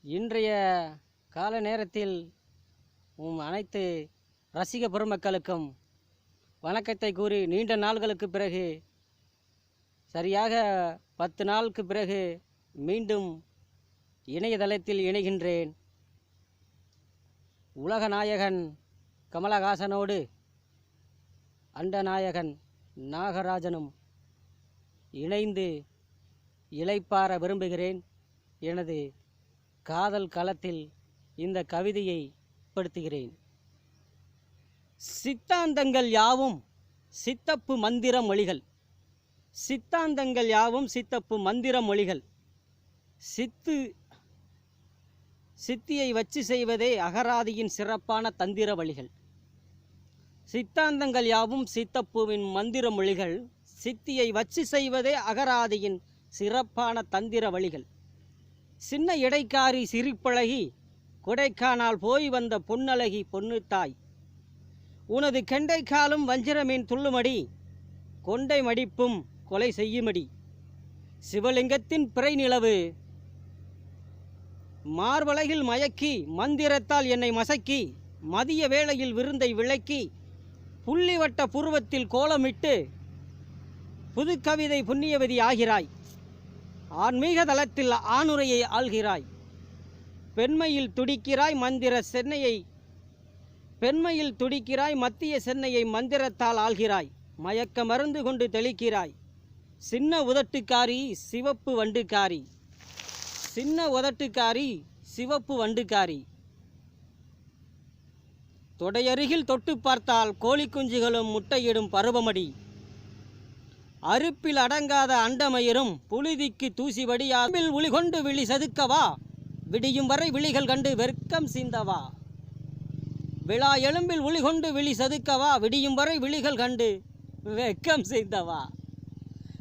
இன்றைய கால நேரத்தில் அனைத்து ரசிக பெருமக்களுக்கும் வணக்கத்தை கூறி, நீண்ட நாள்களுக்கு பிறகு, சரியாக 10 நாளுக்கு பிறகு மீண்டும் இணையதளத்தில் இணைகின்றேன். உலக நாயகன் கமலஹாசனோடு அண்டநாயகன் நாகராஜனும் இணைந்து இளைப்பாற விரும்புகிறேன். எனது காதல் களத்தில் இந்த கவிதையை படுத்துகிறேன். சித்தாந்தங்கள் யாவும் சித்தப்பு மந்திர மொழிகள், சித்தாந்தங்கள் யாவும் சித்தப்பு மந்திர மொழிகள், சித்தியை வச்சு செய்வதே அகராதியின் சிறப்பான தந்திர வழிகள். சித்தாந்தங்கள் யாவும் சித்தப்புவின் மந்திர மொழிகள், சித்தியை வச்சு செய்வதே அகராதியின் சிறப்பான தந்திர வழிகள். சின்ன இடைக்காரி சிரிப்பழகி கொடைக்கானால் போய் வந்த பொன்னழகி பொன்னுத்தாய், உனது கெண்டைக்காலும் வஞ்சிரமீன் துள்ளுமடி, கொண்டை மடிப்பும் கொலை செய்யுமடி. சிவலிங்கத்தின் பிறை நிலவு மார்பலகில் மயக்கி, மந்திரத்தால் என்னை மசக்கி, மதிய வேளையில் விருந்தை விளக்கி, புள்ளிவட்ட புருவத்தில் கோலமிட்டு புதுக்கவிதை புண்ணியவதி ஆகிறாய். ஆன்மீக தளத்தில் ஆணுரையை ஆள்கிறாய். பெண்மையில் துடிக்கிறாய் மந்திர சென்னையை, பெண்மையில் துடிக்கிறாய் மத்திய சென்னையை மந்திரத்தால் ஆள்கிறாய். மயக்க மருந்து கொண்டு தெளிக்கிறாய். சின்ன உதட்டுக்காரி சிவப்பு வண்டுக்காரி, சின்ன உதட்டுக்காரி சிவப்பு வண்டுக்காரி. தொடையருகில் தொட்டு பார்த்தால் கோழி குஞ்சுகளும் முட்டையிடும் பருவமடி. அறுப்பில் அடங்காத அண்டமயிரும் புழுதிக்கு தூசிவடியா. விழி கொண்டு விழி செதுக்கவா, விடியும் வரை விழிகள் கண்டு வெட்கம் சிந்தவா. விழா எலும்பில் ஒளி கொண்டு விழி செதுக்கவா, விடியும் வரை விழிகள் கண்டு வெட்கம் சிந்தவா.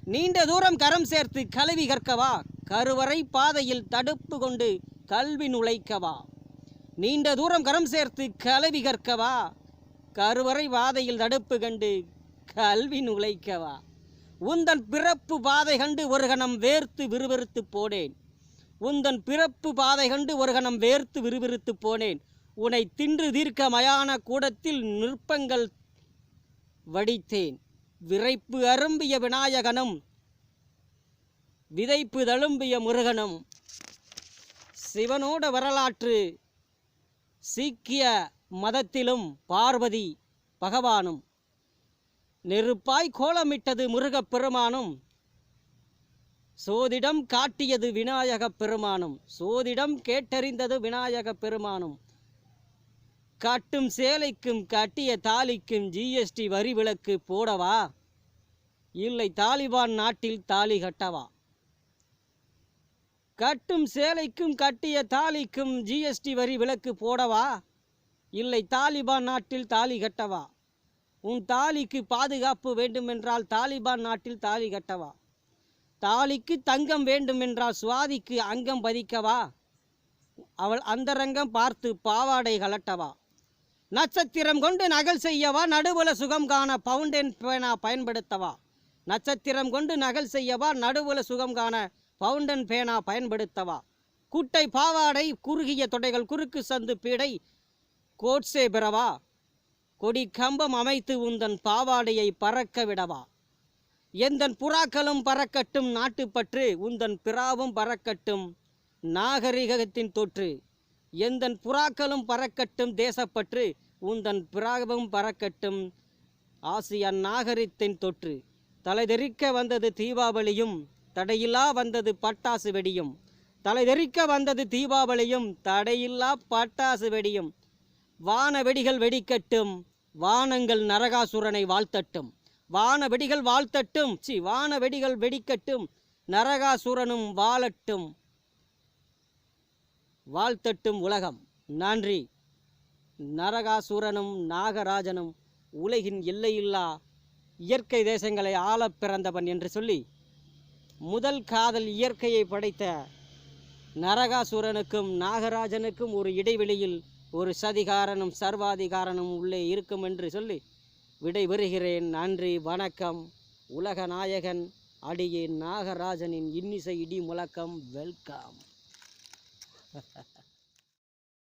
நீண்ட தூரம் கரம் சேர்த்து கல்வி கற்கவா, கருவறை பாதையில் தடுப்பு கொண்டு கல்வி நுழைக்கவா. நீண்ட தூரம் கரம் சேர்த்து கல்வி கற்கவா, கருவறை பாதையில் தடுப்பு கண்டு கல்வி நுழைக்கவா. உந்தன் பிறப்பு பாதை கண்டு ஒரு கணம் வேர்த்து விறுவிறுத்து போனேன். உந்தன் பிறப்பு பாதை கண்டு ஒரு கணம் வேர்த்து விறுவிறுத்து போனேன். உன்னை தின்று தீர்க்க மயான கூடத்தில் நிற்பங்கள் வடித்தேன். விரைப்பு அரும்பிய விநாயகனும் விதைப்பு தழும்பிய முருகனும், சிவனோட வரலாற்று சீக்கிய மதத்திலும் பார்வதி பகவானும், நெருப்பாய் கோலமிட்டது முருகப் பெருமானும், சோதிடம் காட்டியது விநாயகப் பெருமானும், சோதிடம் கேட்டறிந்தது விநாயகப் பெருமானும். கட்டும் சேலைக்கும் கட்டிய தாலிக்கும் ஜிஎஸ்டி வரி விலக்கு போடவா, இல்லை தாலிபான் நாட்டில் தாலி கட்டவா. கட்டும் சேலைக்கும் கட்டிய தாலிக்கும் ஜிஎஸ்டி வரி விலக்கு போடவா, இல்லை தாலிபான் நாட்டில் தாலி கட்டவா. உன் தாலிக்கு பாதுகாப்பு வேண்டுமென்றால் தாலிபான் நாட்டில் தாலி கட்டவா. தாலிக்கு தங்கம் வேண்டுமென்றால் சுவாதிக்கு அங்கம் பதிக்கவா. அவள் அந்தரங்கம் பார்த்து பாவாடை கலட்டவா. நட்சத்திரம் கொண்டு நகல் செய்யவா, நடுவுல சுகம் காண பவுண்டன் பேனா பயன்படுத்தவா. நட்சத்திரம் கொண்டு நகல் செய்யவா, நடுவுல சுகம் காண பவுண்டன் பேனா பயன்படுத்தவா. குட்டை பாவாடை குறுகிய தொடைகள் குறுக்கு சந்து பீடை கோட்ஸே பெறவா. கொடி கம்பம் அமைத்து உந்தன் பாவாடையை பறக்க விடவா. எந்தன் புறாக்களும் பறக்கட்டும் நாட்டுப்பற்று, உந்தன் பிறாவும் பறக்கட்டும் நாகரிகத்தின் தொற்று. எந்தன் புறாக்களும் பறக்கட்டும் தேசப்பற்று, உந்தன் பிறாவும் பறக்கட்டும் ஆசியன் நாகரிகத்தின் தொற்று. தலைதெறிக்க வந்தது தீபாவளியும் தடையில்லா வந்தது பட்டாசு வெடியும். தலைதெறிக்க வந்தது தீபாவளியும் தடையில்லா பட்டாசு வெடியும். வான வெடிகள் வெடிக்கட்டும், வானங்கள் நரகாசுரனை வாழ்த்தட்டும். வான வெடிகள் வாழ்த்தட்டும், வான வெடிகள் வெடிக்கட்டும், நரகாசுரனும் வாழட்டும். வாழ்த்தட்டும் உலகம். நன்றி. நரகாசுரனும் நாகராஜனும் உலகின் எல்லையில்லா இயற்கை தேசங்களை ஆளப் பிறந்தவன் என்று சொல்லி, முதல் காதல் இயற்கையை படைத்த நரகாசுரனுக்கும் நாகராஜனுக்கும் ஒரு இடைவெளியில் ஒரு சதிகாரனும் சர்வாதிகாரனும் உள்ளே இருக்கும் என்று சொல்லி விடைபெறுகிறேன். நன்றி, வணக்கம். உலக நாயகன் அடியே நாகராஜனின் இன்னிசை இடி முழக்கம். வெல்கம்.